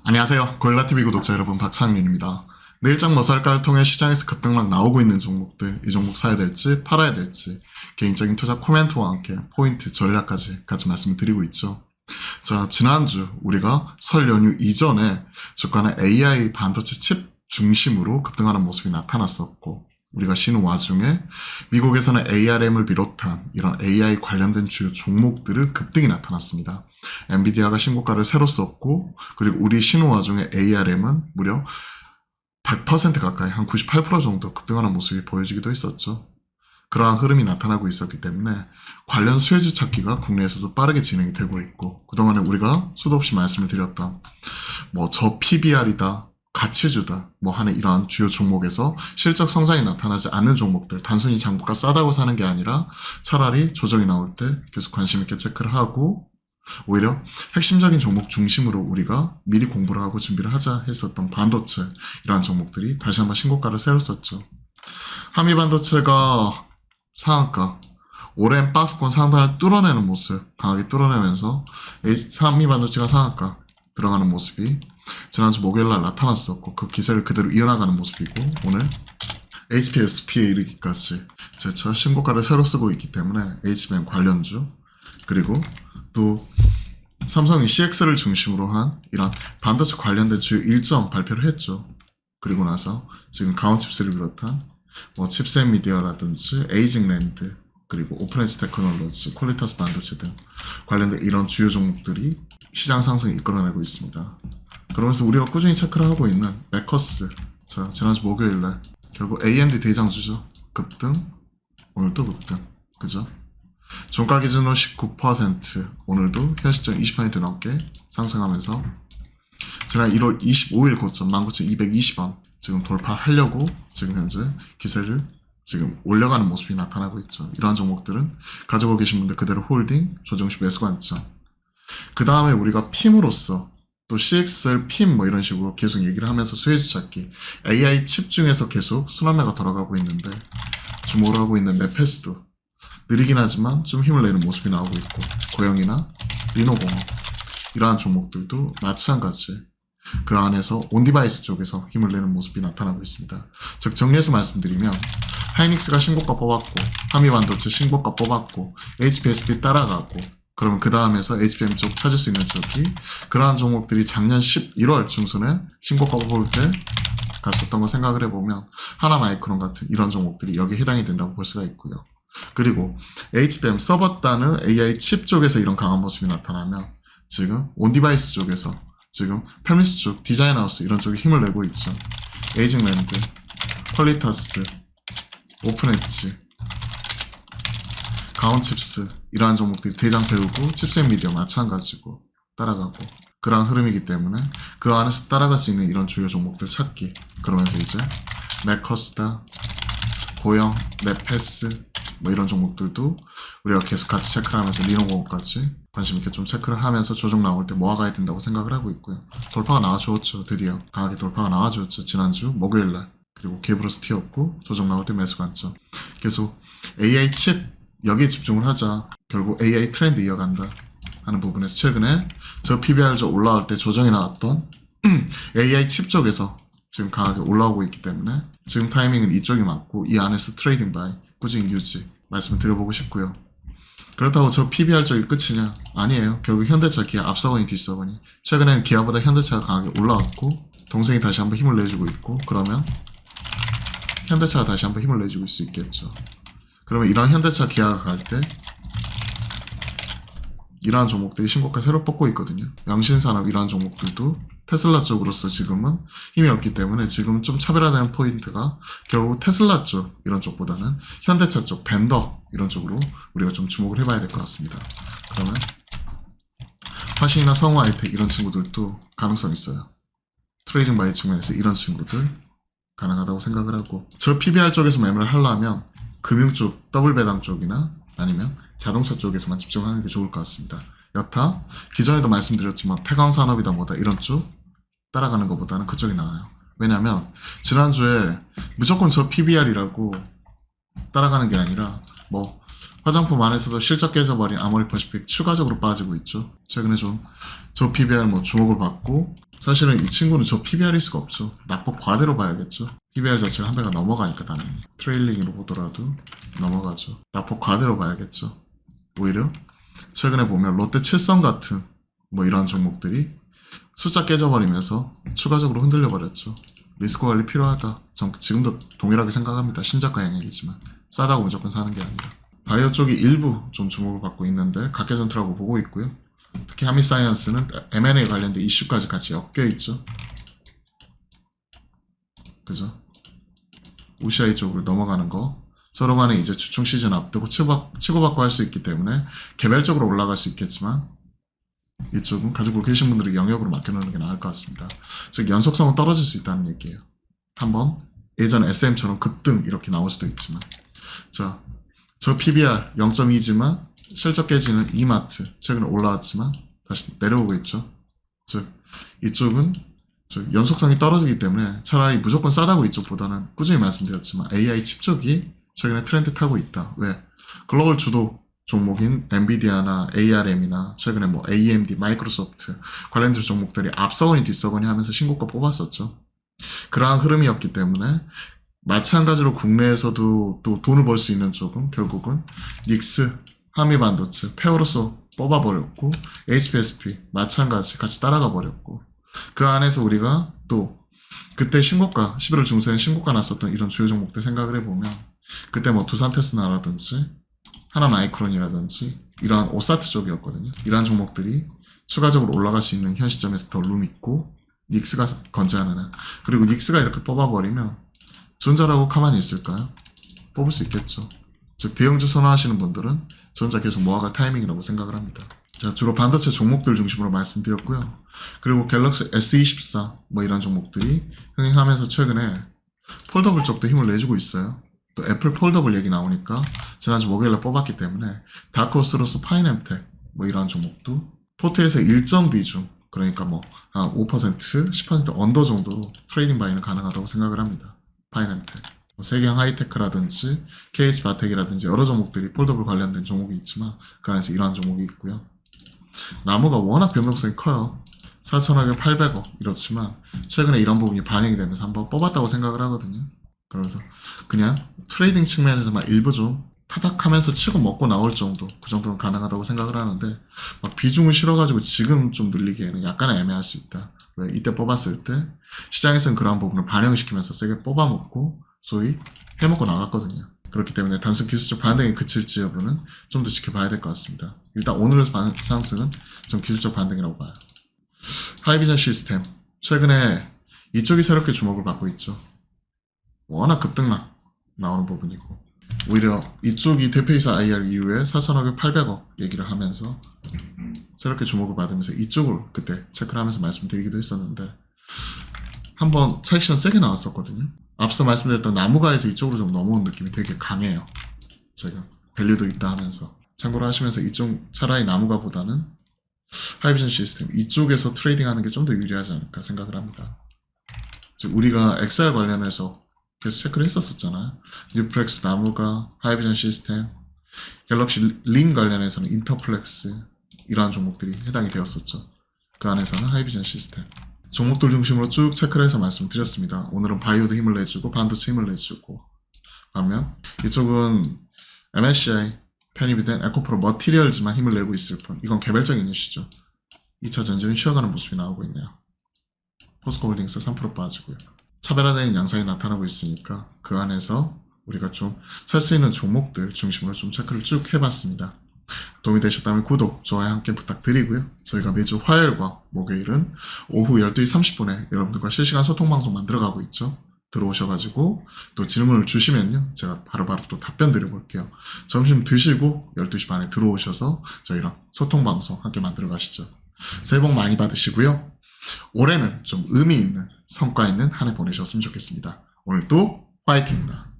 안녕하세요. 고릴라TV 구독자 여러분, 박창민입니다. 내일장 머살가를 통해 시장에서 급등락 나오고 있는 종목들, 이 종목 사야 될지 팔아야 될지 개인적인 투자 코멘트와 함께 포인트 전략까지 같이 말씀을 드리고 있죠. 자, 지난주 우리가 설 연휴 이전에 주가는 AI 반도체 칩 중심으로 급등하는 모습이 나타났었고, 우리가 쉬는 와중에 미국에서는 ARM을 비롯한 이런 AI 관련된 주요 종목들의 급등이 나타났습니다. 엔비디아가 신고가를 새로 썼고, 그리고 우리 쉬는 와중에 ARM은 무려 100% 가까이 한 98% 정도 급등하는 모습이 보여지기도 했었죠. 그러한 흐름이 나타나고 있었기 때문에 관련 수혜주 찾기가 국내에서도 빠르게 진행이 되고 있고, 그동안에 우리가 수도 없이 말씀을 드렸던 저 PBR이다, 가치주다 하는 이러한 주요 종목에서 실적 성장이 나타나지 않는 종목들, 단순히 장부가 싸다고 사는 게 아니라 차라리 조정이 나올 때 계속 관심 있게 체크를 하고, 오히려 핵심적인 종목 중심으로 우리가 미리 공부를 하고 준비를 하자 했었던 반도체, 이러한 종목들이 다시 한번 신고가를 세웠었죠. 한미반도체가 상한가, 오랜 박스권 상단을 뚫어내는 모습 강하게 뚫어내면서 한미반도체가 상한가 들어가는 모습이 지난주 목요일날 나타났었고, 그 기세를 그대로 이어나가는 모습이고, 오늘 HPSP에 이르기까지 재차 신고가를 새로 쓰고 있기 때문에 HBM 관련주, 그리고 또 삼성이 CX를 중심으로 한 이런 반도체 관련된 주요 일정 발표를 했죠. 그리고 나서 지금 가온칩스를 비롯한 칩셋 미디어라든지 에이징랜드, 그리고 오픈엣지 테크놀로지, 퀄리타스 반도체 등 관련된 이런 주요 종목들이 시장 상승을 이끌어내고 있습니다. 그러면서 우리가 꾸준히 체크를 하고 있는 메커스, 자, 지난주 목요일날 결국 AMD 대장주죠. 급등, 오늘도 급등, 그죠? 종가 기준으로 19%, 오늘도 현 시점 20% 넘게 상승하면서 지난 1월 25일 고점 19,220원 지금 돌파하려고 지금 현재 기세를 지금 올려가는 모습이 나타나고 있죠. 이러한 종목들은 가지고 계신 분들 그대로 홀딩, 조정시 매수 관점. 그 다음에 우리가 핌으로써 또 CXL, 핌 이런 식으로 계속 얘기를 하면서 수혜주 찾기, AI 칩 중에서 계속 순환매가 돌아가고 있는데, 주목을 하고 있는 네페스도 느리긴 하지만 좀 힘을 내는 모습이 나오고 있고, 고영이나 리노공업 이러한 종목들도 마찬가지 그 안에서 온디바이스 쪽에서 힘을 내는 모습이 나타나고 있습니다. 즉 정리해서 말씀드리면, 하이닉스가 신고가 뽑았고, 한미반도체 신고가 뽑았고, HPSP 따라가고, 그러면 그 다음에서 HBM 쪽 찾을 수 있는 쪽이 그러한 종목들이 작년 11월 중순에 신고가 뽑을 때 갔었던 거 생각을 해보면 하나마이크론 같은 이런 종목들이 여기에 해당이 된다고 볼 수가 있고요. 그리고 HBM 서버단의 AI 칩 쪽에서 이런 강한 모습이 나타나면 지금 온디바이스 쪽에서 지금 펠미스 쪽, 디자인하우스 이런 쪽에 힘을 내고 있죠. 에이징랜드, 퀄리타스, 오픈엣지, 가온칩스 이러한 종목들이 대장 세우고, 칩셋 미디어 마찬가지고 따라가고, 그러한 흐름이기 때문에 그 안에서 따라갈 수 있는 이런 주요 종목들 찾기. 그러면서 이제 메커스다, 고영, 네페스 이런 종목들도 우리가 계속 같이 체크를 하면서 리노공업까지 관심 있게 좀 체크를 하면서 조정 나올 때 모아가야 된다고 생각을 하고 있고요. 돌파가 나와주었죠. 드디어 강하게 돌파가 나와주었죠. 지난주 목요일날. 그리고 갭으로서 튀었고, 조정 나올 때 매수 관점. 계속 AI 칩 여기에 집중을 하자. 결국 AI 트렌드 이어간다 하는 부분에서 최근에 저 PBR 올라올 때 조정이 나왔던 AI 칩 쪽에서 지금 강하게 올라오고 있기 때문에 지금 타이밍은 이쪽이 맞고, 이 안에서 트레이딩 바이 꾸준히 유지 말씀을 드려보고 싶고요. 그렇다고 저 PBR 쪽이 끝이냐? 아니에요. 결국 현대차, 기아 앞서거니 뒤서거니, 최근에는 기아보다 현대차가 강하게 올라왔고, 동생이 다시 한번 힘을 내주고 있고, 그러면 현대차가 다시 한번 힘을 내주고 있을 수 있겠죠. 그러면 이런 현대차, 기아가 갈 때 이러한 종목들이 신고가 새로 뽑고 있거든요. 영신산업 이러한 종목들도 테슬라 쪽으로서 지금은 힘이 없기 때문에 지금 좀 차별화되는 포인트가 결국 테슬라 쪽 이런 쪽보다는 현대차 쪽, 벤더 이런 쪽으로 우리가 좀 주목을 해봐야 될 것 같습니다. 그러면 화신이나 성우 하이텍 이런 친구들도 가능성 있어요. 트레이딩 바이 측면에서 이런 친구들 가능하다고 생각을 하고, 저 PBR 쪽에서 매매를 하려면 금융 쪽, 더블 배당 쪽이나 아니면 자동차 쪽에서만 집중하는 게 좋을 것 같습니다. 여타 기존에도 말씀드렸지만 태광산업이다 뭐다 이런 쪽 따라가는 것보다는 그쪽이 나아요. 왜냐면 지난주에 무조건 저 PBR이라고 따라가는 게 아니라 화장품 안에서도 실적 깨져버린 아모레퍼시픽 추가적으로 빠지고 있죠. 최근에 좀 저 PBR 뭐 주목을 받고, 사실은 이 친구는 저 PBR일 수가 없죠. 낙폭 과대로 봐야겠죠. PBR 자체가 한 배가 넘어가니까 당연히. 트레일링으로 보더라도 넘어가죠. 낙폭 과대로 봐야겠죠. 오히려 최근에 보면 롯데 칠성 같은 뭐 이런 종목들이 숫자 깨져버리면서 추가적으로 흔들려 버렸죠. 리스크 관리 필요하다. 전 지금도 동일하게 생각합니다. 신작가 영역이지만 싸다고 무조건 사는 게 아니라. 바이오 쪽이 일부 좀 주목을 받고 있는데 각계전투라고 보고 있고요. 특히 하미사이언스는 M&A 관련된 이슈까지 같이 엮여 있죠. 그죠? OCI 쪽으로 넘어가는 거, 서로 간에 이제 주총 시즌 앞두고 치고받고 할 수 있기 때문에 개별적으로 올라갈 수 있겠지만, 이쪽은 가지고 계신 분들이 영역으로 맡겨놓는 게 나을 것 같습니다. 즉 연속성은 떨어질 수 있다는 얘기예요. 한번 예전 SM처럼 급등 이렇게 나올 수도 있지만, 자, 저 PBR 0.2지만 실적 깨지는 이마트 최근에 올라왔지만 다시 내려오고 있죠. 즉 이쪽은 연속성이 떨어지기 때문에 차라리 무조건 싸다고 이쪽보다는, 꾸준히 말씀드렸지만 AI 칩 쪽이 최근에 트렌드 타고 있다. 왜? 글로벌 주도 종목인 엔비디아나 ARM이나 최근에 뭐 AMD, 마이크로소프트 관련된 종목들이 앞서거니 뒤서거니 하면서 신고가 뽑았었죠. 그러한 흐름이었기 때문에 마찬가지로 국내에서도 또 돈을 벌 수 있는 쪽은 결국은 닉스, 하미반도체, 페어로서 뽑아버렸고, HPSP 마찬가지 같이 따라가 버렸고, 그 안에서 우리가 또 그때 신고가 11월 중순에 신고가 났었던 이런 주요 종목들 생각을 해보면, 그때 뭐 두산테스나라든지 하나마이크론이라든지 이러한 오사트 쪽이었거든요. 이러한 종목들이 추가적으로 올라갈 수 있는 현 시점에서 더 룸 있고, 닉스가 건재하느냐. 그리고 닉스가 이렇게 뽑아버리면 전자라고 가만히 있을까요? 뽑을 수 있겠죠. 즉 대형주 선호하시는 분들은 전자 계속 모아갈 타이밍이라고 생각을 합니다. 자, 주로 반도체 종목들 중심으로 말씀드렸고요. 그리고 갤럭시 S24 뭐 이런 종목들이 흥행하면서 최근에 폴더블 쪽도 힘을 내주고 있어요. 또 애플 폴더블 얘기 나오니까 지난주 목요일에 뽑았기 때문에 다크호스로서 파이nem텍 뭐 이런 종목도 포트에서 일정 비중, 그러니까 뭐 한 5%, 10% 언더 정도로 트레이딩 바이는 가능하다고 생각을 합니다. 파이nem텍, 세경 하이테크라든지 KH바텍이라든지 여러 종목들이 폴더블 관련된 종목이 있지만 그 안에서 이러한 종목이 있고요. 나무가 워낙 변동성이 커요. 4천억에 800억 이렇지만 최근에 이런 부분이 반영이 되면서 한번 뽑았다고 생각을 하거든요. 그래서 그냥 트레이딩 측면에서만 일부 좀 타닥하면서 치고 먹고 나올 정도, 그 정도는 가능하다고 생각을 하는데, 막 비중을 실어가지고 지금 좀 늘리기에는 약간 애매할 수 있다. 왜? 이때 뽑았을 때 시장에서는 그러한 부분을 반영시키면서 세게 뽑아먹고 소위 해먹고 나갔거든요. 그렇기 때문에 단순 기술적 반등이 그칠지 여부는 좀 더 지켜봐야 될 것 같습니다. 일단 오늘의 상승은 좀 기술적 반등이라고 봐요. 하이비전 시스템, 최근에 이쪽이 새롭게 주목을 받고 있죠. 워낙 급등락 나오는 부분이고, 오히려 이쪽이 대표이사 IR 이후에 4천억에 800억 얘기를 하면서 새롭게 주목을 받으면서 이쪽을 그때 체크를 하면서 말씀드리기도 했었는데, 한번 차익시장 세게 나왔었거든요. 앞서 말씀드렸던 나무가에서 이쪽으로 좀 넘어온 느낌이 되게 강해요. 제가 밸류도 있다 하면서 참고로 하시면서 이쪽 차라리 나무가보다는 하이비전 시스템 이쪽에서 트레이딩 하는 게 좀 더 유리하지 않을까 생각을 합니다. 즉 우리가 XR 관련해서 계속 체크를 했었잖아요. 뉴플렉스, 나무가, 하이비전 시스템, 갤럭시 링 관련해서는 인터플렉스 이러한 종목들이 해당이 되었었죠. 그 안에서는 하이비전 시스템 종목들 중심으로 쭉 체크를 해서 말씀드렸습니다. 오늘은 바이오도 힘을 내주고 반도체 힘을 내주고, 반면 이쪽은 MSCI 편입이 된 에코프로 머티리얼즈만 힘을 내고 있을 뿐, 이건 개별적인 뉴스죠. 2차 전지는 쉬어가는 모습이 나오고 있네요. 포스코홀딩스 3% 빠지고요. 차별화되는 양상이 나타나고 있으니까 그 안에서 우리가 좀 살 수 있는 종목들 중심으로 좀 체크를 쭉 해봤습니다. 도움이 되셨다면 구독, 좋아요 함께 부탁드리고요. 저희가 매주 화요일과 목요일은 오후 12시 30분에 여러분들과 실시간 소통방송 만들어가고 있죠. 들어오셔가지고 또 질문을 주시면요, 제가 바로바로 또 답변 드려볼게요. 점심 드시고 12시 반에 들어오셔서 저희랑 소통방송 함께 만들어 가시죠. 새해 복 많이 받으시고요. 올해는 좀 의미 있는 성과 있는 한 해 보내셨으면 좋겠습니다. 오늘도 화이팅입니다.